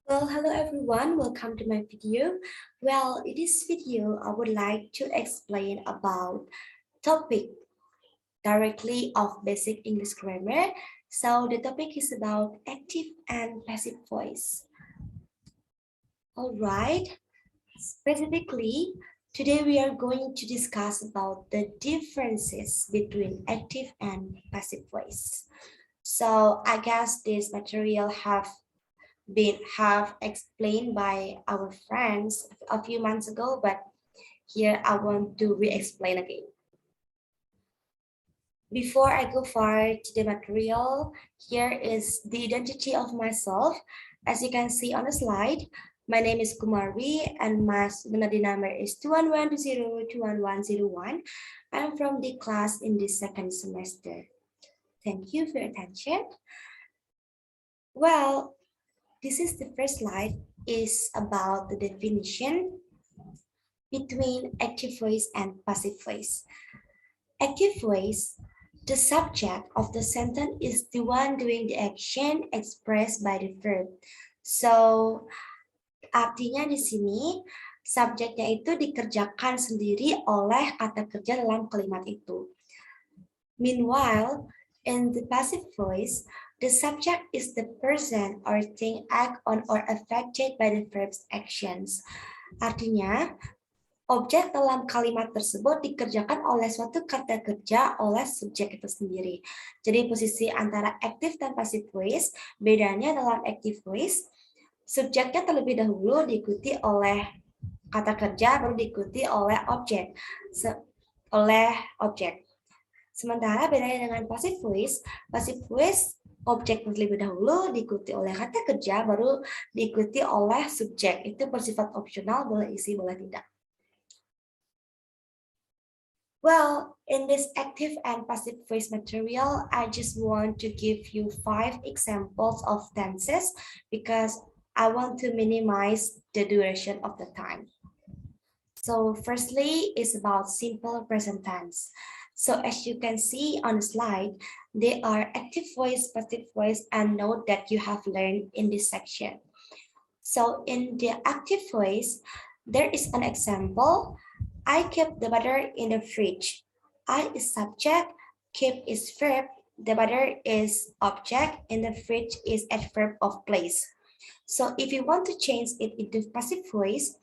Well, hello everyone, welcome to my video. Well, in this video, I would like to explain about topic directly of basic English grammar. So the topic is about active and passive voice. All right, specifically, today we are going to discuss about the differences between active and passive voice. So I guess this material have explained by our friends a few months ago, but here I want to re-explain again. Before I go far to the material, here is the identity of myself. As you can see on the slide, my name is Kumari and my Benadi number is 21120 I'm from the class in the second semester. Thank you for your attention. Well, this is the first slide is about the definition between active voice and passive voice. Active voice, the subject of the sentence is the one doing the action expressed by the verb. So, artinya di sini subjeknya itu dikerjakan sendiri oleh kata kerja dalam kalimat itu. Meanwhile, in the passive voice, the subject is the person or thing act on or affected by the verb's actions. Artinya, objek dalam kalimat tersebut dikerjakan oleh suatu kata kerja oleh subjek itu sendiri. Jadi posisi antara active dan passive voice, bedanya dalam active voice, subjeknya terlebih dahulu diikuti oleh kata kerja, baru diikuti oleh objek. Sementara bedanya dengan passive voice objek terlebih dahulu diikuti oleh kata kerja, baru diikuti oleh subjek. Itu bersifat opsional, boleh isi, boleh tidak. Well, in this active and passive voice material, I just want to give you 5 examples of tenses because I want to minimize the duration of the time. So firstly is about simple present tense. So as you can see on the slide, they are active voice, passive voice, and note that you have learned in this section. So in the active voice, there is an example. I kept the butter in the fridge. I is subject, keep is verb, the butter is object, and the fridge is adverb of place. So if you want to change it into passive voice,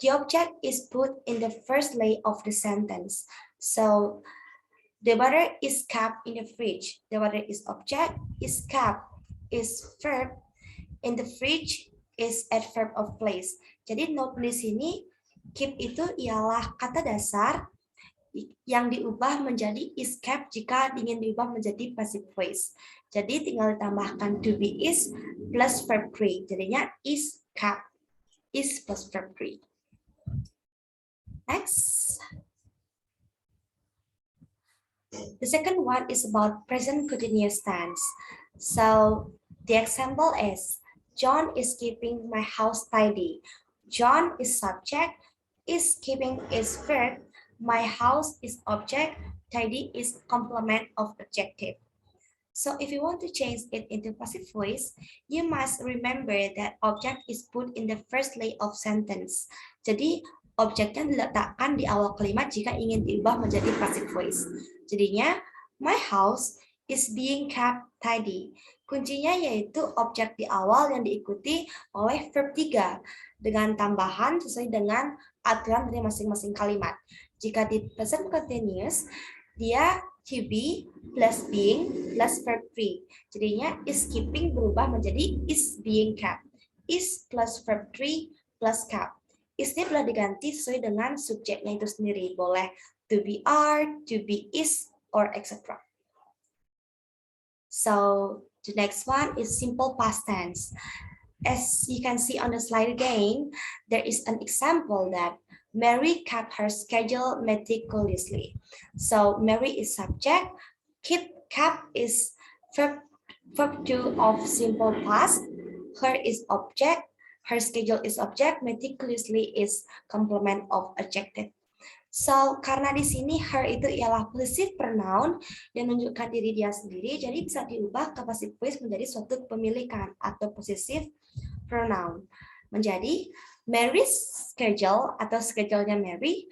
the object is put in the first lay of the sentence. So the butter is kept in the fridge. The butter is object, is kept, is verb, in the fridge is adverb of place. Jadi note di sini, keep itu ialah kata dasar yang diubah menjadi is kept jika ingin diubah menjadi passive voice. Jadi tinggal ditambahkan to be is plus verb 3. Jadinya is kept, is plus verb 3. Next. The second one is about present continuous tense. So the example is, John is keeping my house tidy. John is subject, is keeping is verb, my house is object, tidy is complement of adjective. So if you want to change it into passive voice, you must remember that object is put in the first lay of sentence. Jadi objeknya diletakkan di awal kalimat jika ingin diubah menjadi passive voice. Jadinya, my house is being kept tidy. Kuncinya yaitu objek di awal yang diikuti oleh verb 3 dengan tambahan sesuai dengan aturan dari masing-masing kalimat. Jika di present continuous, dia to be plus being plus verb 3. Jadinya is keeping berubah menjadi is being kept. Is plus verb 3 plus kept. Is-nya boleh diganti sesuai dengan subjeknya itu sendiri. Boleh to be are, to be is, or etc. So the next one is simple past tense. As you can see on the slide again, there is an example that Mary kept her schedule meticulously. So Mary is subject, kept is verb 2 of simple past, her is object, her schedule is object, meticulously is complement of adjective. So, karena di sini her itu ialah possessive pronoun yang menunjukkan diri dia sendiri, jadi bisa diubah ke passive voice menjadi suatu kepemilikan atau possessive pronoun. Menjadi Mary's schedule atau schedule-nya Mary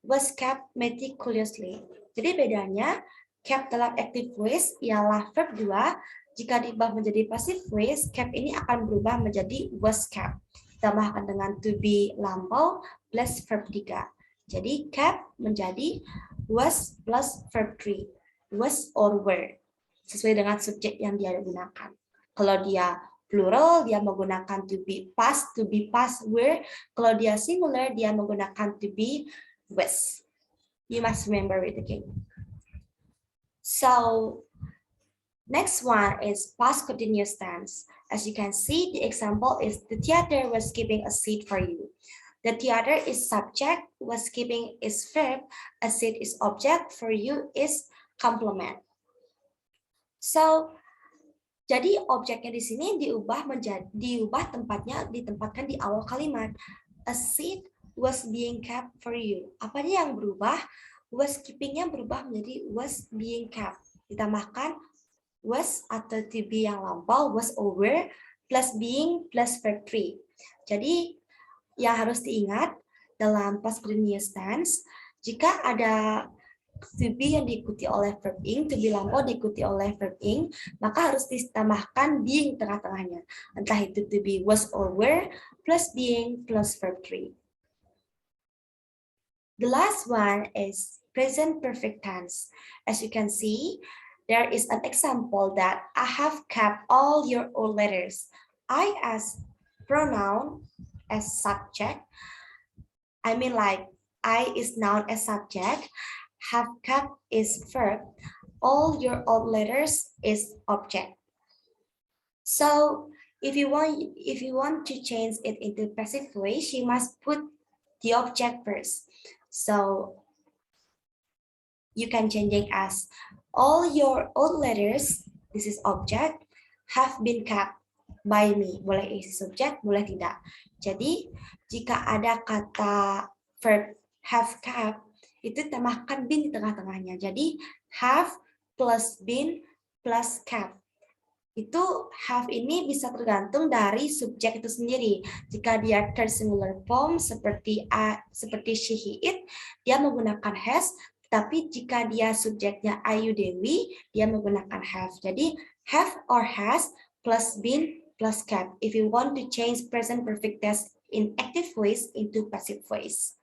was kept meticulously. Jadi bedanya kept dalam active voice ialah verb 2. Jika diubah menjadi passive voice, kept ini akan berubah menjadi was kept. Ditambahkan dengan to be lampau plus verb 3. Jadi kept menjadi was plus verb 3. Was or were. Sesuai dengan subjek yang dia gunakan. Kalau dia plural, dia menggunakan to be past, were. Kalau dia singular, dia menggunakan to be was. You must remember it again. So, next one is past continuous tense. As you can see, the example is the theater was keeping a seat for you. The theater is subject, was keeping is verb, a seat is object, for you is complement. So, jadi objeknya di sini diubah tempatnya, ditempatkan di awal kalimat. A seat was being kept for you. Apa yang berubah? Was keeping-nya berubah menjadi was being kept. Ditambahkan was atau to be yang lampau, was over, plus being, plus verb 3. Jadi, yang harus diingat dalam past continuous tense, jika ada to be yang diikuti oleh verb ing, to be lampau diikuti oleh verb ing, maka harus ditambahkan being tengah-tengahnya. Entah itu to be was or were, plus being, plus verb 3. The last one is present perfect tense. As you can see, there is an example that I have kept all your old letters. I as pronoun as subject. I mean like I is noun as subject. Have kept is verb. All your old letters is object. So if you want to change it into passive voice, you must put the object first. So you can change it as all your old letters, this is object, have been kept by me. Boleh isi subjek, boleh tidak. Jadi jika ada kata verb have kept, itu tambahkan been di tengah-tengahnya. Jadi have plus been plus kept. Itu have ini bisa tergantung dari subjek itu sendiri. Jika dia third singular form seperti she, he, it, dia menggunakan has. Tapi jika dia subjeknya Ayu Dewi, dia menggunakan have. Jadi have or has plus been plus kept. If you want to change present perfect tense in active voice into passive voice.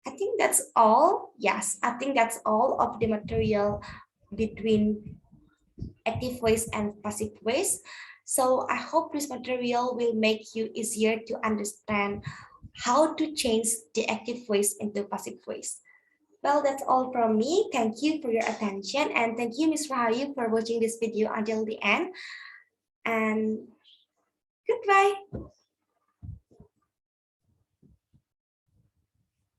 I think that's all. Yes, I think that's all of the material between active voice and passive voice. So I hope this material will make you easier to understand how to change the active voice into passive voice. Well, that's all from me. Thank you for your attention, and thank you, Ms. Rahayu, for watching this video until the end. And goodbye.